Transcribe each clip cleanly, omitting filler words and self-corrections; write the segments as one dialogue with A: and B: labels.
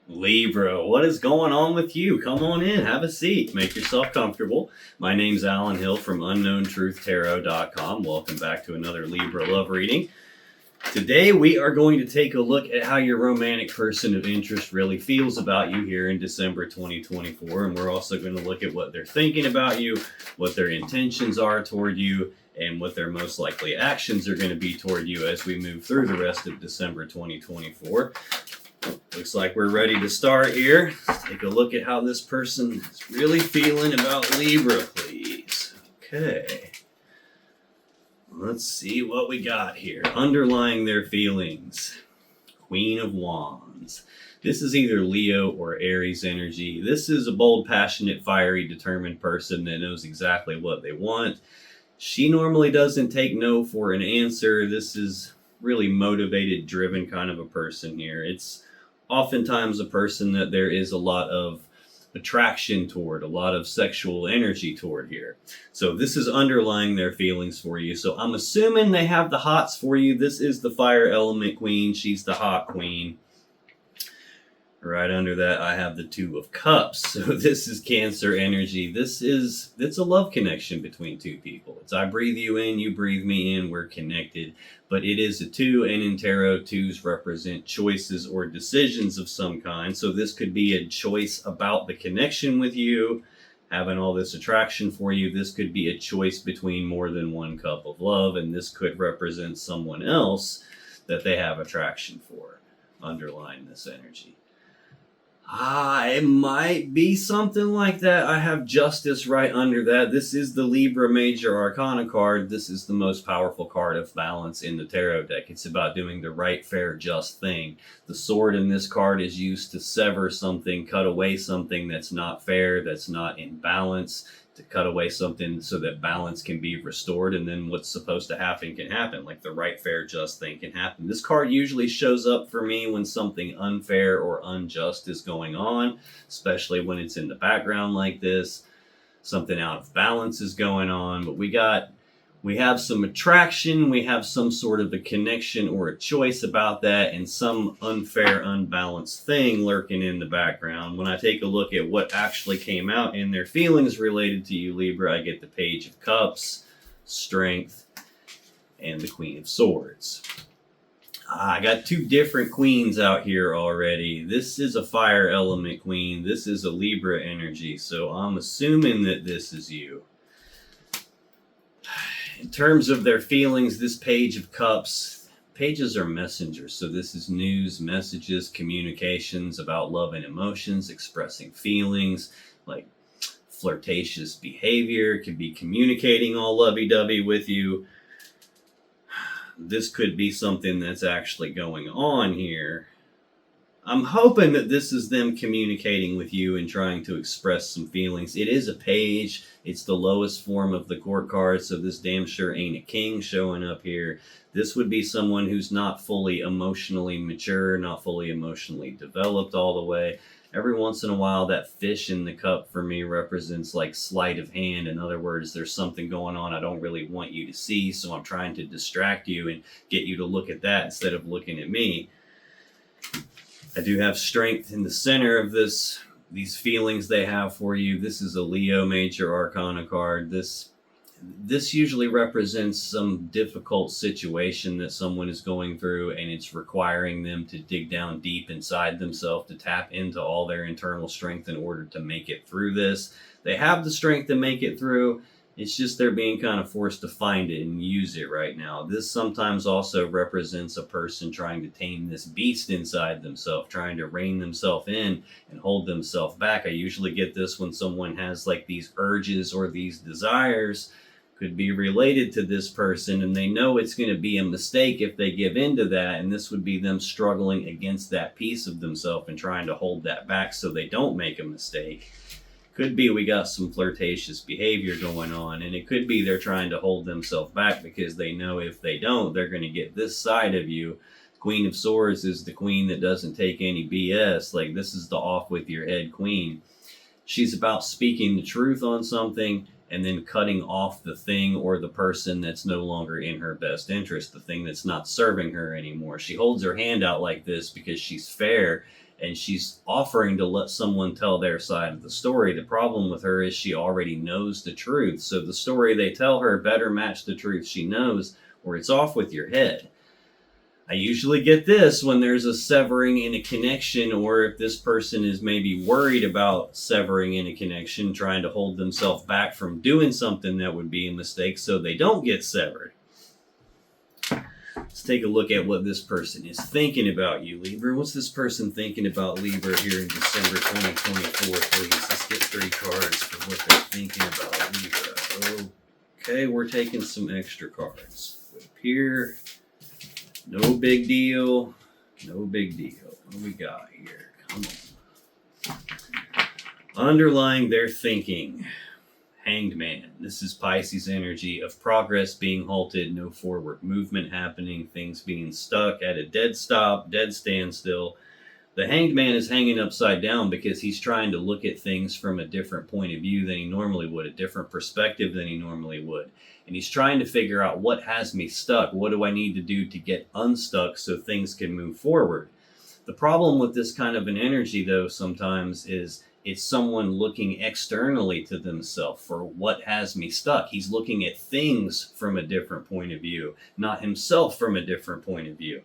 A: Libra, what is going on with you? Come on in, have a seat, make yourself comfortable. My name's Alan Hill from UnknownTruthTarot.com. Welcome back to another Libra love reading. Today we are going to take a look at how your romantic person of interest really feels about you here in December 2024. And we're also going to look at what they're thinking about you, what their intentions are toward you, and what their most likely actions are going to be toward you as we move through the rest of December 2024. Looks like we're ready to start here. Let's take a look at how this person is really feeling about Libra, please. Okay. Let's see what we got here. Underlying their feelings. Queen of Wands. This is either Leo or Aries energy. This is a bold, passionate, fiery, determined person that knows exactly what they want. She normally doesn't take no for an answer. This is really motivated, driven kind of a person here. It's oftentimes a person that there is a lot of attraction toward, a lot of sexual energy toward here. So this is underlying their feelings for you. So I'm assuming they have the hots for you. This is the fire element queen. She's the hot queen. Right under that, I have the Two of Cups. So this is Cancer energy. It's a love connection between two people. It's I breathe you in, you breathe me in, we're connected. But it is a two, and in tarot, twos represent choices or decisions of some kind. So this could be a choice about the connection with you, having all this attraction for you. This could be a choice between more than one cup of love, and this could represent someone else that they have attraction for, underlying this energy. It might be something like that. I have Justice right under that. This is the Libra Major Arcana card. This is the most powerful card of balance in the tarot deck. It's about doing the right, fair, just thing. The sword in this card is used to sever something, cut away something that's not fair, that's not in balance, to cut away something so that balance can be restored, and then what's supposed to happen can happen, like the right, fair, just thing can happen. This card usually shows up for me when something unfair or unjust is going on, especially when it's in the background like this. Something out of balance is going on, but we have some attraction, we have some sort of a connection or a choice about that, and some unfair, unbalanced thing lurking in the background. When I take a look at what actually came out in their feelings related to you, Libra, I get the Page of Cups, Strength, and the Queen of Swords. I got two different queens out here already. This is a fire element queen. This is a Libra energy, so I'm assuming that this is you. In terms of their feelings, this Page of Cups, pages are messengers. So this is news, messages, communications about love and emotions, expressing feelings, like flirtatious behavior. It could be communicating all lovey-dovey with you. This could be something that's actually going on here. I'm hoping that this is them communicating with you and trying to express some feelings. It is a page. It's the lowest form of the court card, so this damn sure ain't a king showing up here. This would be someone who's not fully emotionally mature, not fully emotionally developed all the way. Every once in a while, that fish in the cup for me represents like sleight of hand. In other words, there's something going on I don't really want you to see, so I'm trying to distract you and get you to look at that instead of looking at me. I do have Strength in the center of these feelings they have for you. This is a Leo Major Arcana card. This usually represents some difficult situation that someone is going through, and it's requiring them to dig down deep inside themselves to tap into all their internal strength in order to make it through this. They have the strength to make it through. It's just they're being kind of forced to find it and use it right now. This sometimes also represents a person trying to tame this beast inside themselves, trying to rein themselves in and hold themselves back. I usually get this when someone has like these urges or these desires, could be related to this person, and they know it's going to be a mistake if they give into that, and this would be them struggling against that piece of themselves and trying to hold that back so they don't make a mistake. Could be we got some flirtatious behavior going on, and it could be they're trying to hold themselves back because they know if they don't, they're going to get this side of you. Queen of Swords is the queen that doesn't take any BS. Like, this is the off with your head queen. She's about speaking the truth on something and then cutting off the thing or the person that's no longer in her best interest, the thing that's not serving her anymore. She holds her hand out like this because she's fair, and she's offering to let someone tell their side of the story. The problem with her is she already knows the truth. So the story they tell her better match the truth she knows, or it's off with your head. I usually get this when there's a severing in a connection, or if this person is maybe worried about severing in a connection, trying to hold themselves back from doing something that would be a mistake so they don't get severed. Let's take a look at what this person is thinking about you, Libra. What's this person thinking about Libra here in December 2024, please? Let's get 3 cards for what they're thinking about Libra. Okay, we're taking some extra cards. Up here. No big deal. No big deal. What do we got here? Come on. Underlying their thinking. Hanged Man. This is Pisces energy of progress being halted, no forward movement happening, things being stuck at a dead stop, dead standstill. The Hanged Man is hanging upside down because he's trying to look at things from a different point of view than he normally would, a different perspective than he normally would. And he's trying to figure out what has me stuck. What do I need to do to get unstuck so things can move forward? The problem with this kind of an energy, though, sometimes is it's someone looking externally to themselves for what has me stuck. He's looking at things from a different point of view, not himself from a different point of view.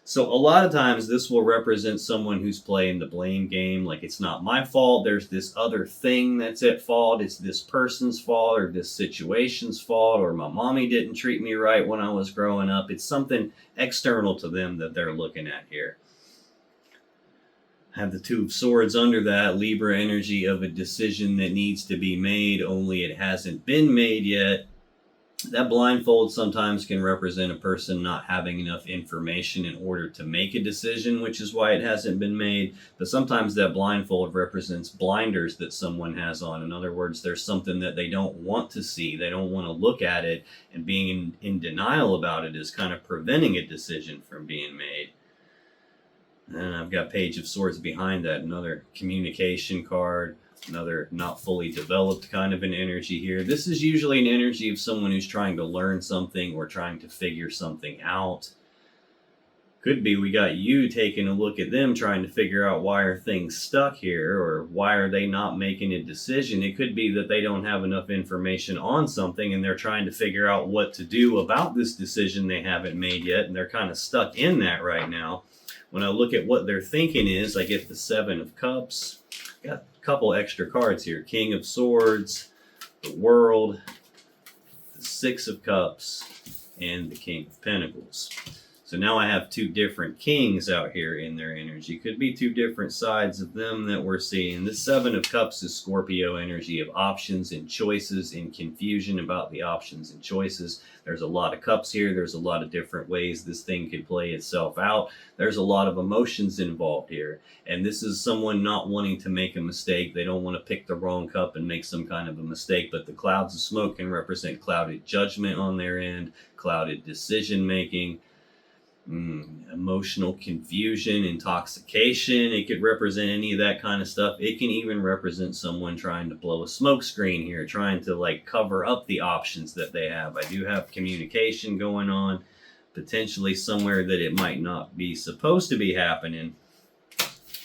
A: So a lot of times this will represent someone who's playing the blame game, like it's not my fault, there's this other thing that's at fault, it's this person's fault or this situation's fault, or my mommy didn't treat me right when I was growing up. It's something external to them that they're looking at here. Have the 2 of Swords under that, Libra energy of a decision that needs to be made, only it hasn't been made yet. That blindfold sometimes can represent a person not having enough information in order to make a decision, which is why it hasn't been made. But sometimes that blindfold represents blinders that someone has on. In other words, there's something that they don't want to see. They don't want to look at it, and being in denial about it is kind of preventing a decision from being made. And I've got Page of Swords behind that, another communication card. Another not fully developed kind of an energy here. This is usually an energy of someone who's trying to learn something or trying to figure something out. Could be we got you taking a look at them trying to figure out why are things stuck here, or why are they not making a decision. It could be that they don't have enough information on something and they're trying to figure out what to do about this decision they haven't made yet, and they're kind of stuck in that right now. When I look at what their thinking is, I get the 7 of Cups. Got a couple extra cards here. King of Swords, the World, the 6 of Cups, and the King of Pentacles. So now I have 2 different kings out here in their energy. Could be 2 different sides of them that we're seeing. This 7 of Cups is Scorpio energy of options and choices and confusion about the options and choices. There's a lot of cups here. There's a lot of different ways this thing could play itself out. There's a lot of emotions involved here. And this is someone not wanting to make a mistake. They don't want to pick the wrong cup and make some kind of a mistake. But the clouds of smoke can represent clouded judgment on their end, clouded decision making. Emotional confusion, intoxication. It could represent any of that kind of stuff. It can even represent someone trying to blow a smoke screen here, trying to like cover up the options that they have. I do have communication going on, potentially somewhere that it might not be supposed to be happening.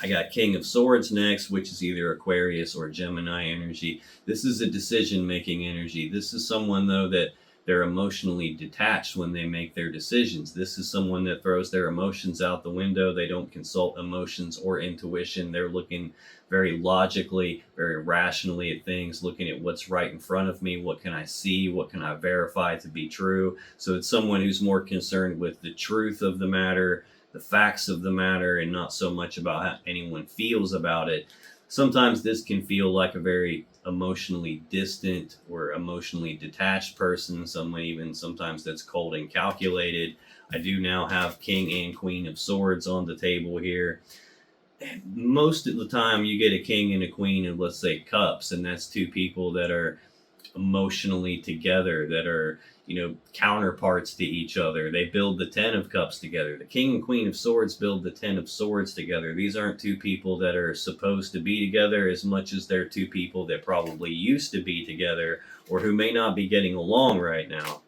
A: I got King of Swords next, which is either Aquarius or Gemini energy. This is a decision-making energy. This is someone, though, that they're emotionally detached when they make their decisions. This is someone that throws their emotions out the window. They don't consult emotions or intuition. They're looking very logically, very rationally at things, looking at what's right in front of me. What can I see? What can I verify to be true? So it's someone who's more concerned with the truth of the matter, the facts of the matter, and not so much about how anyone feels about it. Sometimes this can feel like a very emotionally distant or emotionally detached person, someone even sometimes that's cold and calculated. I do now have King and Queen of Swords on the table here. Most of the time you get a King and a Queen of, let's say, Cups, and that's 2 people that are emotionally together, that are, counterparts to each other. They build the 10 of Cups together. The King and Queen of Swords build the 10 of Swords together. These aren't 2 people that are supposed to be together as much as they're 2 people that probably used to be together or who may not be getting along right now.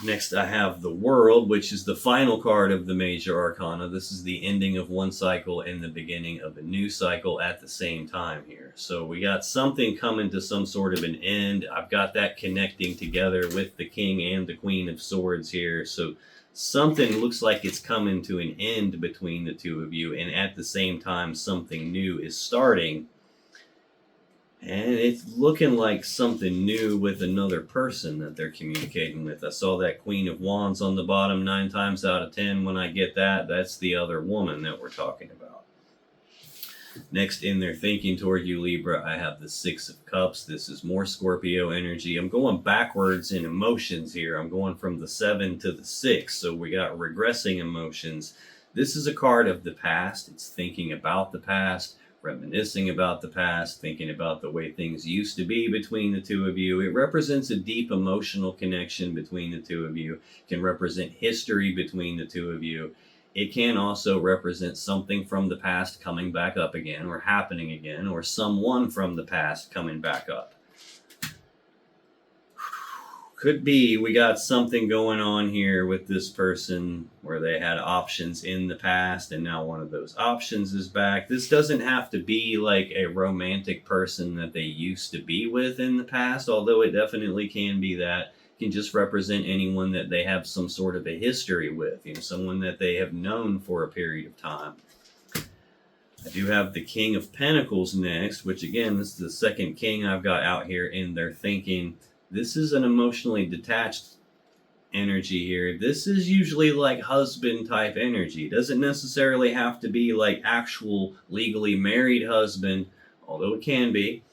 A: Next, I have the World, which is the final card of the major arcana. This is the ending of one cycle and the beginning of a new cycle at the same time here. So we got something coming to some sort of an end. I've got that connecting together with the King and the Queen of Swords here. So something looks like it's coming to an end between the two of you, and at the same time, something new is starting. And it's looking like something new with another person that they're communicating with. I saw that Queen of Wands on the bottom 9 times out of 10. When I get that, that's the other woman that we're talking about. Next, in their thinking toward you, Libra, I have the 6 of Cups. This is more Scorpio energy. I'm going backwards in emotions here. I'm going from the 7 to the 6. So we got regressing emotions. This is a card of the past. It's thinking about the past, reminiscing about the past, thinking about the way things used to be between the two of you. It represents a deep emotional connection between the two of you. It can represent history between the two of you. It can also represent something from the past coming back up again, or happening again, or someone from the past coming back up. Could be we got something going on here with this person where they had options in the past and now one of those options is back. This doesn't have to be like a romantic person that they used to be with in the past, although it definitely can be that. It can just represent anyone that they have some sort of a history with, someone that they have known for a period of time. I do have the King of Pentacles next, which again, this is the second king I've got out here in their thinking. This is an emotionally detached energy here. This is usually like husband type energy. It doesn't necessarily have to be like actual legally married husband, although it can be.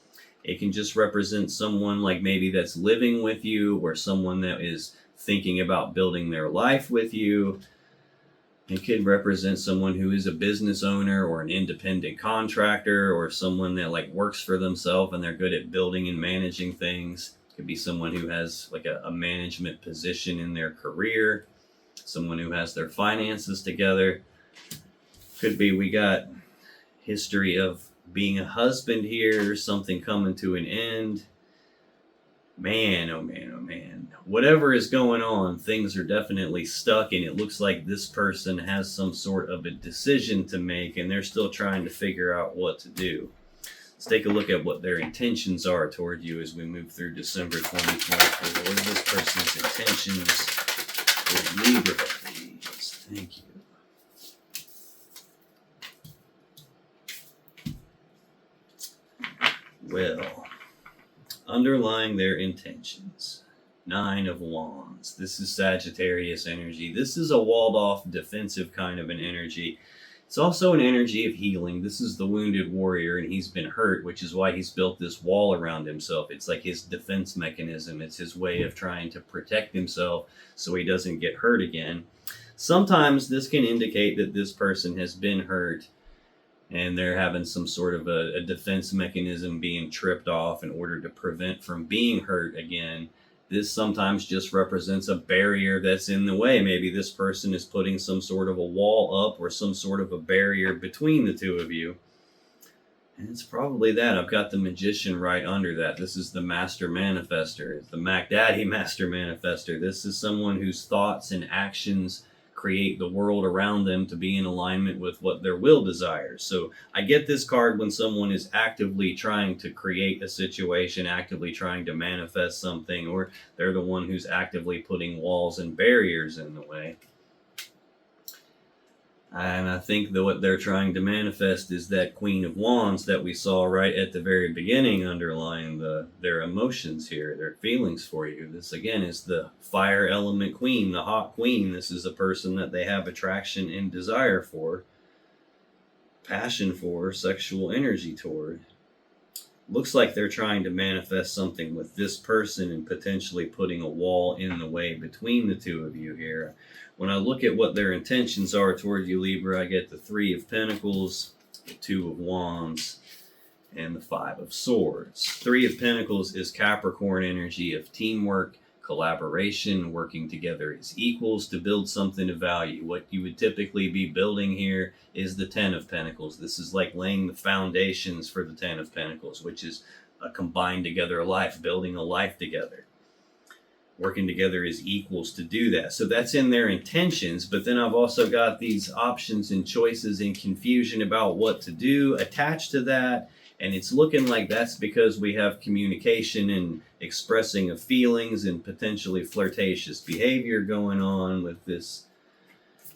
A: It can just represent someone like maybe that's living with you, or someone that is thinking about building their life with you. It could represent someone who is a business owner or an independent contractor, or someone that like works for themselves and they're good at building and managing things. Could be someone who has like a management position in their career, someone who has their finances together. Could be we got history of being a husband here, something coming to an end. Man, oh man, oh man. Whatever is going on, things are definitely stuck, and it looks like this person has some sort of a decision to make, and they're still trying to figure out what to do. Let's take a look at what their intentions are toward you as we move through December 2024. What are this person's intentions with Libra, please? Thank you. Well, underlying their intentions, 9 of Wands. This is Sagittarius energy. This is a walled-off, defensive kind of an energy. It's also an energy of healing. This is the wounded warrior, and he's been hurt, which is why he's built this wall around himself. It's like his defense mechanism. It's his way of trying to protect himself so he doesn't get hurt again. Sometimes this can indicate that this person has been hurt, and they're having some sort of a defense mechanism being tripped off in order to prevent from being hurt again. This sometimes just represents a barrier that's in the way. Maybe this person is putting some sort of a wall up or some sort of a barrier between the two of you. And it's probably that. I've got the Magician right under that. This is the Master Manifester. It's the Mac Daddy Master Manifester. This is someone whose thoughts and actions create the world around them to be in alignment with what their will desires. So I get this card when someone is actively trying to create a situation, actively trying to manifest something, or they're the one who's actively putting walls and barriers in the way. And I think that what they're trying to manifest is that Queen of Wands that we saw right at the very beginning underlying their emotions here, their feelings for you. This, again, is the fire element queen, the hot queen. This is a person that they have attraction and desire for, passion for, sexual energy toward. Looks like they're trying to manifest something with this person and potentially putting a wall in the way between the two of you here. When I look at what their intentions are toward you, Libra, I get the 3 of Pentacles, the 2 of Wands, and the 5 of Swords. 3 of Pentacles is Capricorn energy of teamwork, collaboration, working together as equals to build something of value. What you would typically be building here is the 10 of Pentacles. This is like laying the foundations for the 10 of Pentacles, which is a combined together life, building a life together. working together as equals to do that. So that's in their intentions. But then I've also got these options and choices and confusion about what to do attached to that. And it's looking like that's because we have communication and expressing of feelings and potentially flirtatious behavior going on with this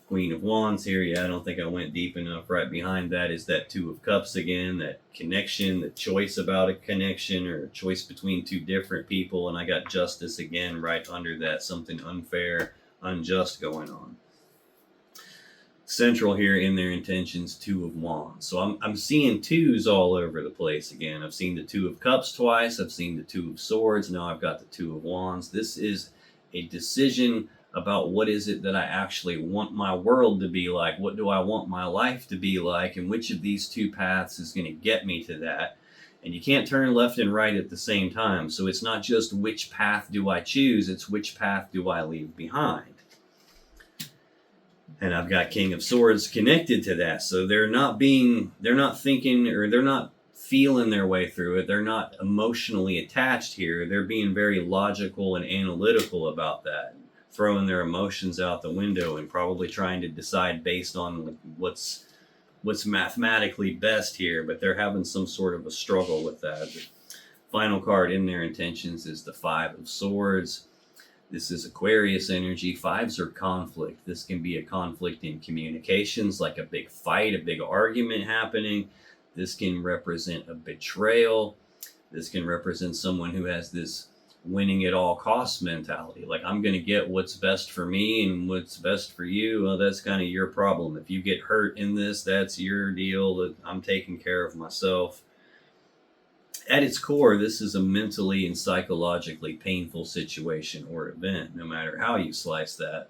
A: Queen of Wands here. Yeah, I don't think I went deep enough. Right behind that is that Two of Cups again, that connection, the choice about a connection or a choice between two different people. And I got Justice again right under that, something unfair, unjust going on. Central here in their intentions, Two of Wands. So I'm seeing twos all over the place again. I've seen the Two of Cups twice. I've seen the Two of Swords. Now I've got the Two of Wands. This is a decision about what is it that I actually want my world to be like. What do I want my life to be like? And which of these two paths is going to get me to that? And you can't turn left and right at the same time. So it's not just which path do I choose, it's which path do I leave behind. And I've got King of Swords connected to that. So they're not thinking, or they're not feeling their way through it. They're not emotionally attached here. They're being very logical and analytical about that, throwing their emotions out the window and probably trying to decide based on what's mathematically best here. But they're having some sort of a struggle with that. The final card in their intentions is the Five of Swords. This is Aquarius energy. Fives are conflict. This can be a conflict in communications, like a big fight, a big argument happening. This can represent a betrayal. This can represent someone who has this winning at all costs mentality. Like, I'm going to get what's best for me and what's best for you. Well, that's kind of your problem. If you get hurt in this, that's your deal. I'm taking care of myself. At its core, this is a mentally and psychologically painful situation or event, no matter how you slice that.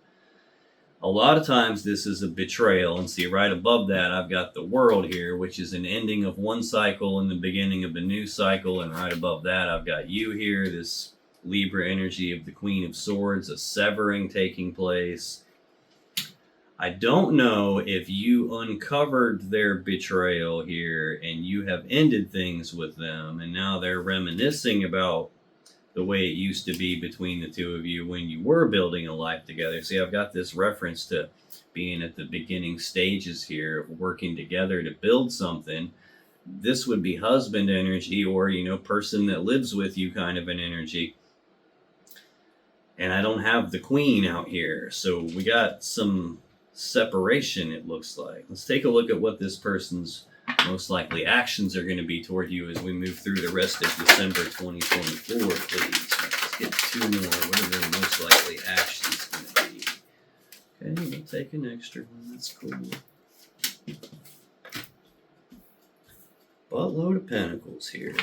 A: A lot of times this is a betrayal. And see, right above that, I've got the World here, which is an ending of one cycle and the beginning of a new cycle. And right above that, I've got you here, this Libra energy of the Queen of Swords, a severing taking place. I don't know if you uncovered their betrayal here and you have ended things with them, and now they're reminiscing about the way it used to be between the two of you when you were building a life together. See, I've got this reference to being at the beginning stages here of working together to build something. This would be husband energy, or, person that lives with you kind of an energy. And I don't have the Queen out here. So we got some separation, it looks like. Let's take a look at what this person's most likely actions are going to be toward you as we move through the rest of December 2024, please. Let's get two more. What are their most likely actions going to be? Okay, we'll take an extra one. That's cool. Buttload of Pentacles here.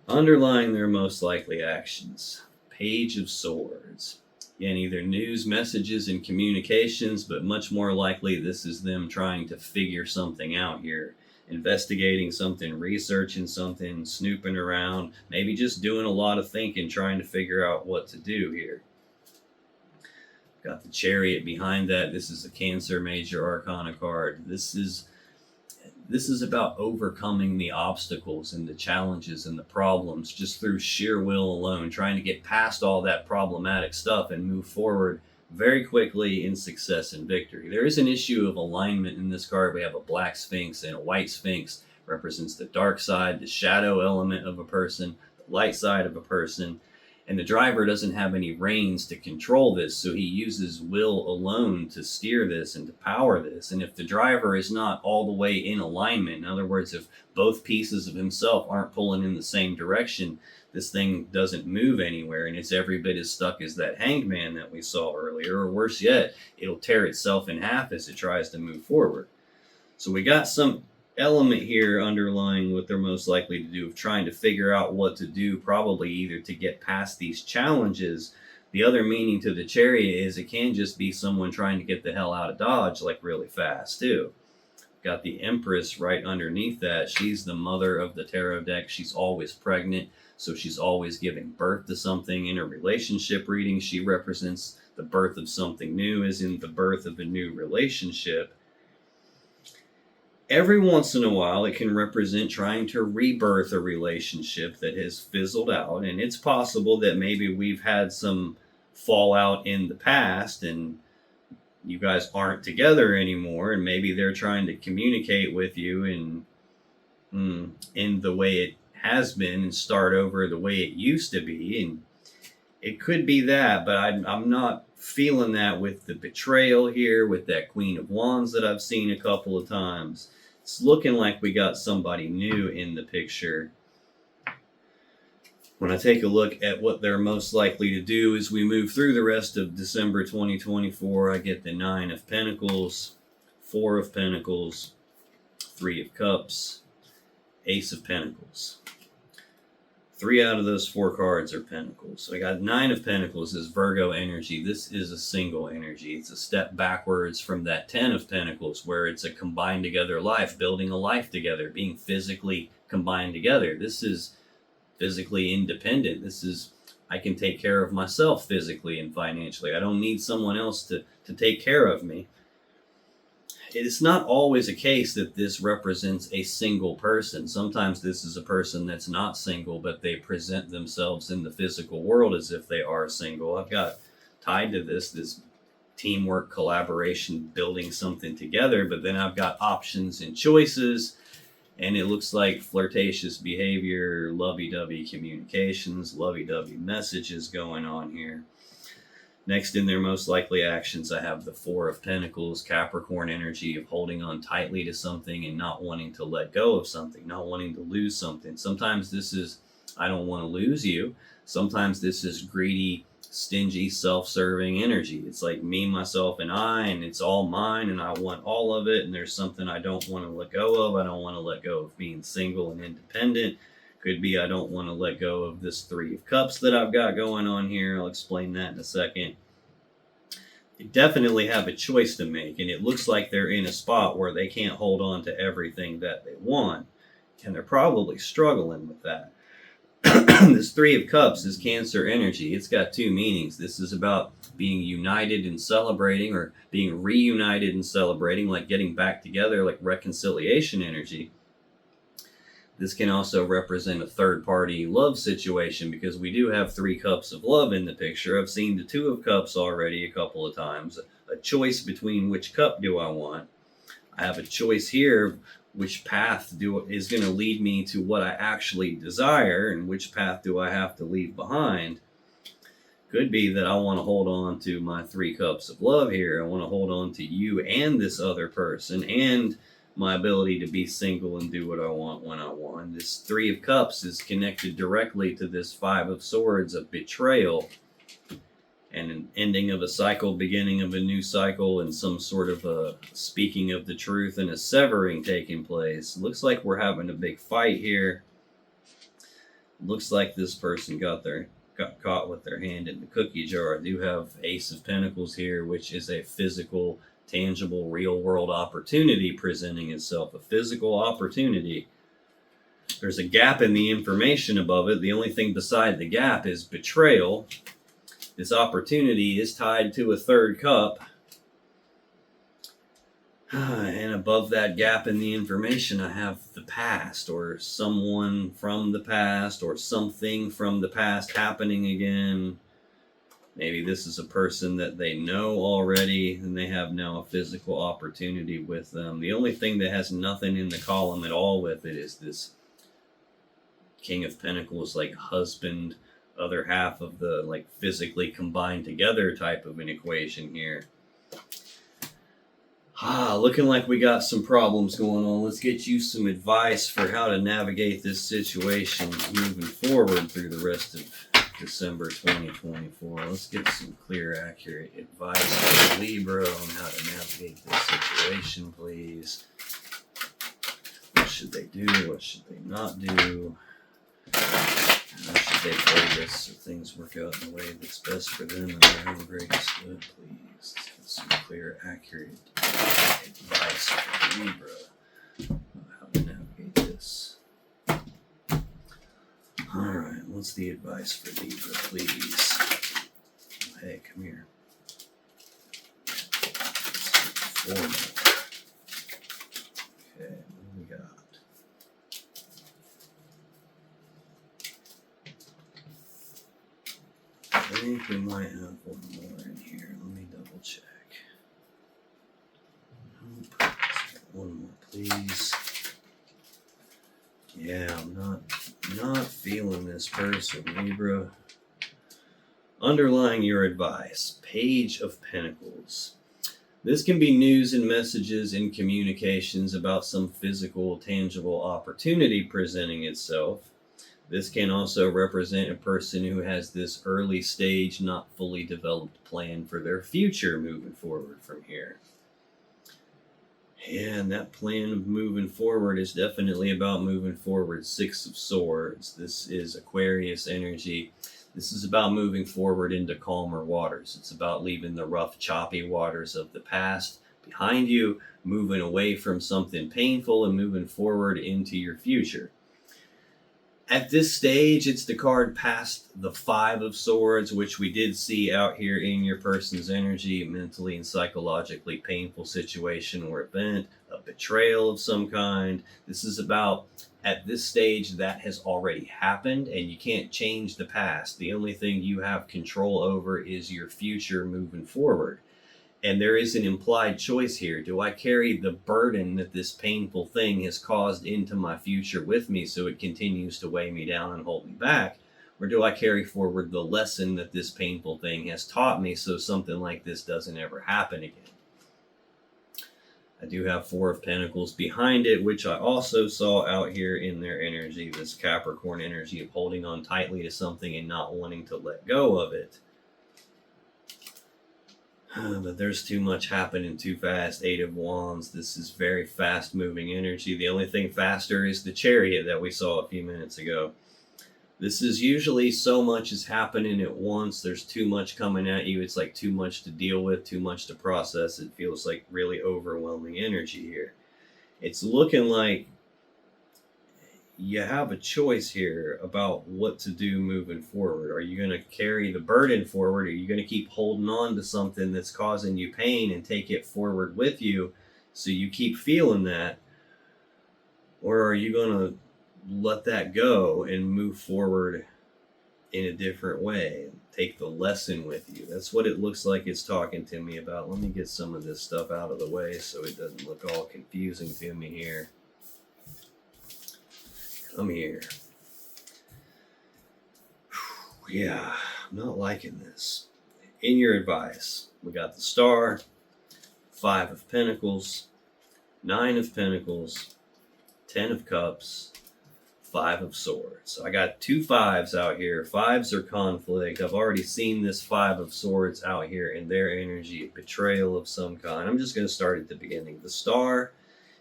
A: Underlying their most likely actions. Page of Swords. Again, either news, messages, and communications, but much more likely this is them trying to figure something out here. Investigating something, researching something, snooping around, maybe just doing a lot of thinking, trying to figure out what to do here. Got the Chariot behind that. This is a Cancer Major Arcana card. This is about overcoming the obstacles and the challenges and the problems just through sheer will alone, trying to get past all that problematic stuff and move forward very quickly in success and victory. There is an issue of alignment in this card. We have a black sphinx and a white sphinx. Represents the dark side, the shadow element of a person, the light side of a person. And the driver doesn't have any reins to control this, so he uses will alone to steer this and to power this. And if the driver is not all the way in alignment, in other words, if both pieces of himself aren't pulling in the same direction, this thing doesn't move anywhere, and it's every bit as stuck as that Hanged Man that we saw earlier, or worse yet, it'll tear itself in half as it tries to move forward. So we got some element here underlying what they're most likely to do of trying to figure out what to do, probably either to get past these challenges. The other meaning to the Chariot is it can just be someone trying to get the hell out of Dodge, like really fast too. Got the Empress right underneath that. She's the mother of the tarot deck. She's always pregnant, so she's always giving birth to something. In a relationship reading, she represents the birth of something new, as in the birth of a new relationship. Every once in a while, it can represent trying to rebirth a relationship that has fizzled out. And it's possible that maybe we've had some fallout in the past and you guys aren't together anymore. And maybe they're trying to communicate with you in the way it has been and start over the way it used to be. And it could be that, but I'm not feeling that with the betrayal here, with that Queen of Wands that I've seen a couple of times. It's looking like we got somebody new in the picture. When I take a look at what they're most likely to do as we move through the rest of December 2024, I get the 9 of Pentacles, 4 of Pentacles, 3 of Cups, Ace of Pentacles. 3 out of those 4 cards are Pentacles. So I got 9 of Pentacles is Virgo energy. This is a single energy. It's a step backwards from that 10 of Pentacles where it's a combined together life, building a life together, being physically combined together. This is physically independent. This is, I can take care of myself physically and financially. I don't need someone else to take care of me. It's not always a case that this represents a single person. Sometimes this is a person that's not single, but they present themselves in the physical world as if they are single. I've got tied to this teamwork, collaboration, building something together, but then I've got options and choices, and it looks like flirtatious behavior, lovey-dovey communications, lovey-dovey messages going on here. Next in their most likely actions, I have the 4 of Pentacles, Capricorn energy of holding on tightly to something and not wanting to let go of something, not wanting to lose something. Sometimes this is, I don't want to lose you. Sometimes this is greedy, stingy, self-serving energy. It's like me, myself, and I, and it's all mine, and I want all of it, and there's something I don't want to let go of. I don't want to let go of being single and independent. Could be I don't want to let go of this 3 of Cups that I've got going on here. I'll explain that in a second. They definitely have a choice to make, and it looks like they're in a spot where they can't hold on to everything that they want, and they're probably struggling with that. This 3 of Cups is Cancer energy. It's got 2 meanings. This is about being united and celebrating, or being reunited and celebrating, like getting back together, like reconciliation energy. This can also represent a third-party love situation because we do have 3 cups of love in the picture. I've seen the 2 of Cups already a couple of times. A choice between which cup do I want. I have a choice here. Which path is going to lead me to what I actually desire, and which path do I have to leave behind? Could be that I want to hold on to my 3 cups of love here. I want to hold on to you and this other person and my ability to be single and do what I want when I want. This 3 of Cups is connected directly to this 5 of Swords of betrayal and an ending of a cycle, beginning of a new cycle, and some sort of a speaking of the truth and a severing taking place. Looks like we're having a big fight here. Looks like this person got caught with their hand in the cookie jar. I do have Ace of Pentacles here, which is a physical, tangible, real-world opportunity presenting itself. A physical opportunity. There's a gap in the information above it. The only thing beside the gap is betrayal. This opportunity is tied to a 3rd cup. And above that gap in the information, I have the past, or someone from the past, or something from the past happening again. Maybe this is a person that they know already, and they have now a physical opportunity with them. The only thing that has nothing in the column at all with it is this King of Pentacles, like husband, other half of the like physically combined together type of an equation here. Looking like we got some problems going on. Let's get you some advice for how to navigate this situation moving forward through the rest of December 2024. Let's get some clear, accurate advice for Libra on how to navigate this situation, please. What should they do? What should they not do? How should they play this so things work out in a way that's best for them and their own greatest good, please? Let's get some clear, accurate advice for Libra on how to navigate this. Alright, what's the advice for Libra, please? Hey, come here. 4 more. Okay. think we might have one more in here. Let me double check. Nope. One more, please. Yeah, I'm not feeling this person, Libra. Underlying your advice, Page of Pentacles. This can be news and messages and communications about some physical, tangible opportunity presenting itself. This can also represent a person who has this early stage, not fully developed plan for their future moving forward from here. And that plan of moving forward is definitely about moving forward. Six of Swords. This is Aquarius energy. This is about moving forward into calmer waters. It's about leaving the rough, choppy waters of the past behind you, moving away from something painful and moving forward into your future. At this stage, it's the card past the Five of Swords, which we did see out here in your person's energy, mentally and psychologically painful situation or event, a betrayal of some kind. This is about, at this stage, that has already happened and you can't change the past. The only thing you have control over is your future moving forward. And there is an implied choice here. Do I carry the burden that this painful thing has caused into my future with me so it continues to weigh me down and hold me back? Or do I carry forward the lesson that this painful thing has taught me so something like this doesn't ever happen again? I do have Four of Pentacles behind it, which I also saw out here in their energy, this Capricorn energy of holding on tightly to something and not wanting to let go of it. But there's too much happening too fast. Eight of Wands. This is very fast moving energy. The only thing faster is the Chariot that we saw a few minutes ago. This is usually so much is happening at once. There's too much coming at you. It's like too much to deal with, too much to process. It feels like really overwhelming energy here. It's looking like you have a choice here about what to do moving forward. Are you going to carry the burden forward? Are you going to keep holding on to something that's causing you pain and take it forward with you so you keep feeling that? Or are you going to let that go and move forward in a different way? Take the lesson with you. That's what it looks like it's talking to me about. Let me get some of this stuff out of the way so it doesn't look all confusing to me here. Come here. Yeah, I'm not liking this. In your advice, we got the Star, Five of Pentacles, Nine of Pentacles, 10 of Cups, Five of Swords. So I got two fives out here. Fives are conflict. I've already seen this Five of Swords out here in their energy, betrayal of some kind. I'm just going to start at the beginning. The Star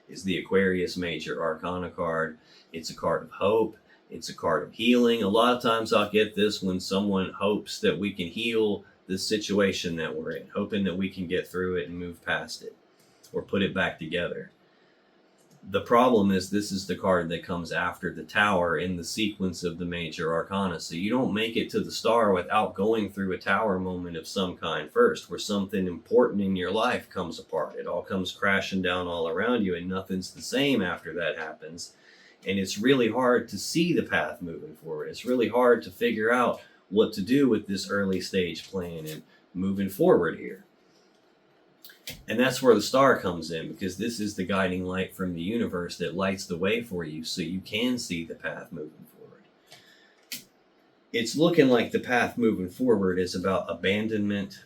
A: is the Aquarius Major Arcana card. It's a card of hope. It's a card of healing. A lot of times I'll get this when someone hopes that we can heal the situation that we're in, hoping that we can get through it and move past it or put it back together. The problem is this is the card that comes after the Tower in the sequence of the Major Arcana. So you don't make it to the Star without going through a Tower moment of some kind first, where something important in your life comes apart. It all comes crashing down all around you and nothing's the same after that happens. And it's really hard to see the path moving forward. It's really hard to figure out what to do with this early stage plan and moving forward here. And that's where the Star comes in, because this is the guiding light from the universe that lights the way for you so you can see the path moving forward. It's looking like the path moving forward is about abandonment.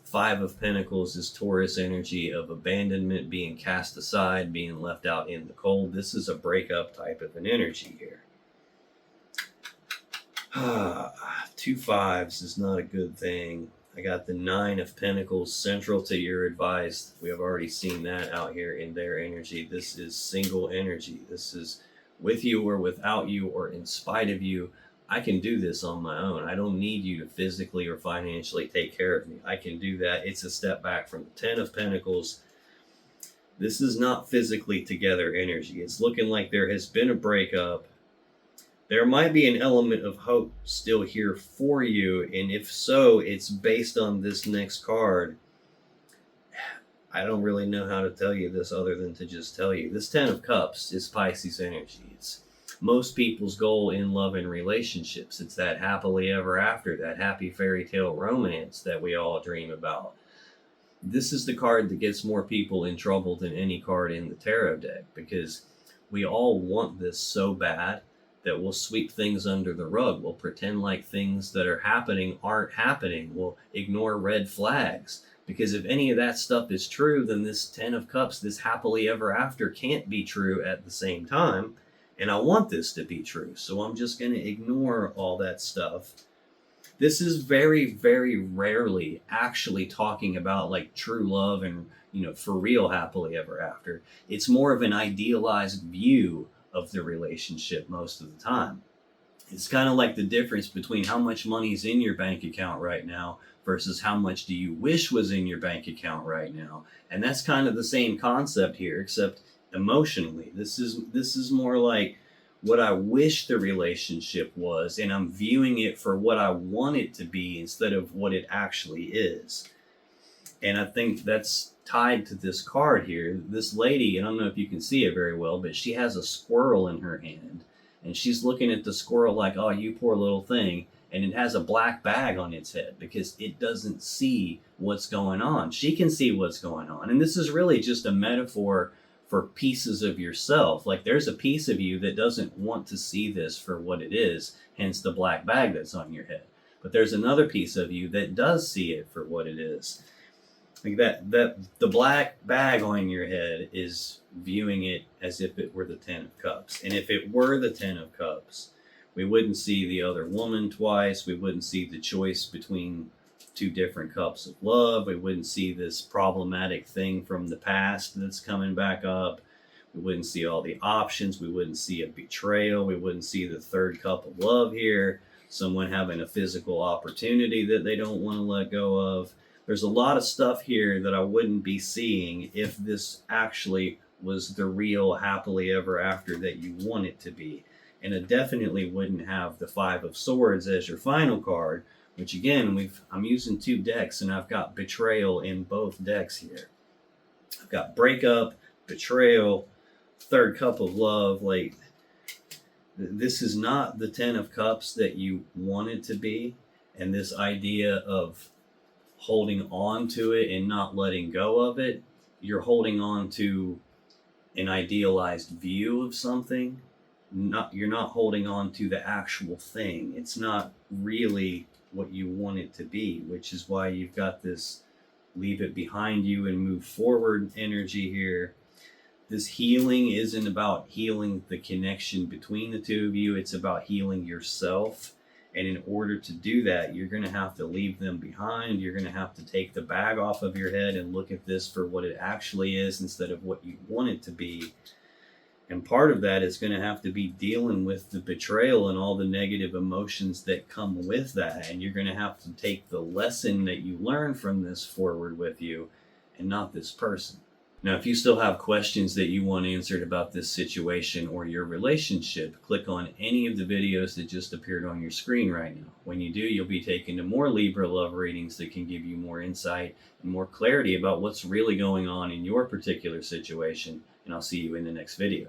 A: Five of Pentacles is Taurus energy of abandonment, being cast aside, being left out in the cold. This is a breakup type of an energy here. Two fives is not a good thing. I got the Nine of Pentacles central to your advice. We have already seen that out here in their energy. This is single energy. This is with you or without you or in spite of you. I can do this on my own. I don't need you to physically or financially take care of me. I can do that. It's a step back from the Ten of Pentacles. This is not physically together energy. It's looking like there has been a breakup. There might be an element of hope still here for you, and if so, it's based on this next card. I don't really know how to tell you this other than to just tell you. This Ten of Cups is Pisces energy. It's most people's goal in love and relationships. It's that happily ever after, that happy fairy tale romance that we all dream about. This is the card that gets more people in trouble than any card in the tarot deck, because we all want this so bad that we'll sweep things under the rug. We'll pretend like things that are happening aren't happening. We'll ignore red flags. Because if any of that stuff is true, then this 10 of Cups, this happily ever after, can't be true at the same time. And I want this to be true. So I'm just going to ignore all that stuff. This is very, very rarely actually talking about like true love and, for real happily ever after. It's more of an idealized view of the relationship most of the time. It's kind of like the difference between how much money is in your bank account right now versus how much do you wish was in your bank account right now. And that's kind of the same concept here, except emotionally. This is more like what I wish the relationship was, and I'm viewing it for what I want it to be instead of what it actually is. And I think that's tied to this card here. This lady, I don't know if you can see it very well, but she has a squirrel in her hand, and she's looking at the squirrel like, oh, you poor little thing. And it has a black bag on its head because it doesn't see what's going on. She can see what's going on. And this is really just a metaphor for pieces of yourself. Like there's a piece of you that doesn't want to see this for what it is, hence the black bag that's on your head. But there's another piece of you that does see it for what it is. Like that the black bag on your head is viewing it as if it were the 10 of Cups. And if it were the 10 of Cups, we wouldn't see the other woman twice. We wouldn't see the choice between two different cups of love. We wouldn't see this problematic thing from the past that's coming back up. We wouldn't see all the options. We wouldn't see a betrayal. We wouldn't see the third cup of love here. Someone having a physical opportunity that they don't want to let go of. There's a lot of stuff here that I wouldn't be seeing if this actually was the real happily ever after that you want it to be. And it definitely wouldn't have the 5 of Swords as your final card, which again, I'm using 2 decks and I've got betrayal in both decks here. I've got breakup, betrayal, third cup of love. Like, this is not the 10 of Cups that you want it to be. And this idea of holding on to it and not letting go of it, you're holding on to an idealized view of something. You're not holding on to the actual thing. It's not really what you want it to be, which is why you've got this leave it behind you and move forward energy here. This healing isn't about healing the connection between the two of you. It's about healing yourself. And in order to do that, you're going to have to leave them behind. You're going to have to take the bag off of your head and look at this for what it actually is instead of what you want it to be. And part of that is going to have to be dealing with the betrayal and all the negative emotions that come with that. And you're going to have to take the lesson that you learn from this forward with you and not this person. Now, if you still have questions that you want answered about this situation or your relationship, click on any of the videos that just appeared on your screen right now. When you do, you'll be taken to more Libra love readings that can give you more insight and more clarity about what's really going on in your particular situation. And I'll see you in the next video.